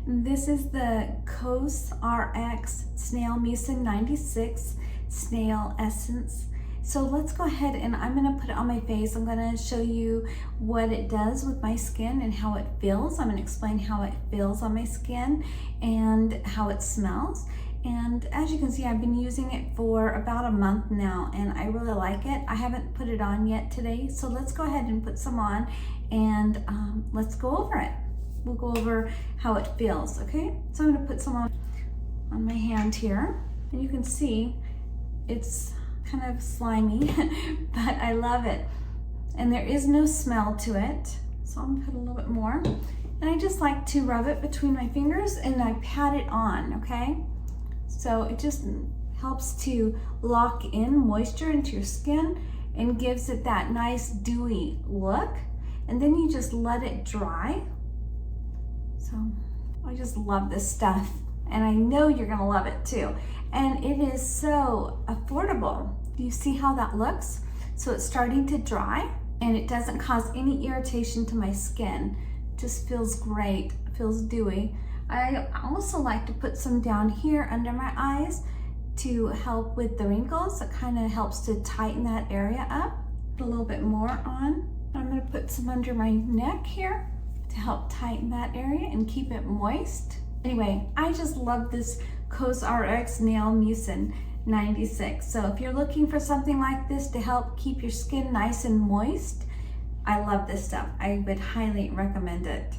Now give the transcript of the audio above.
This is the COSRX Snail Mucin 96 Snail Essence. So let's go ahead and I'm going to put it on my face. I'm going to show you what it does with my skin and how it feels. I'm going to explain how it feels on my skin and how it smells. And as you can see, I've been using it for about a month now and I really like it. I haven't put it on yet today, so let's go ahead and put some on and let's go over it. We'll go over how it feels, okay? So I'm gonna put some on my hand here, and you can see it's kind of slimy, but I love it. And there is no smell to it, so I'm gonna put a little bit more. And I just like to rub it between my fingers and I pat it on, okay? So it just helps to lock in moisture into your skin and gives it that nice dewy look. And then you just let it dry. So I just love this stuff and I know you're gonna love it too. And it is so affordable. Do you see how that looks? So it's starting to dry and it doesn't cause any irritation to my skin. It just feels great, it feels dewy. I also like to put some down here under my eyes to help with the wrinkles. It kind of helps to tighten that area up. Put a little bit more on. I'm gonna put some under my neck here to help tighten that area and keep it moist. Anyway, I just love this COSRX Nail Mucin 96. So if you're looking for something like this to help keep your skin nice and moist, I love this stuff. I would highly recommend it.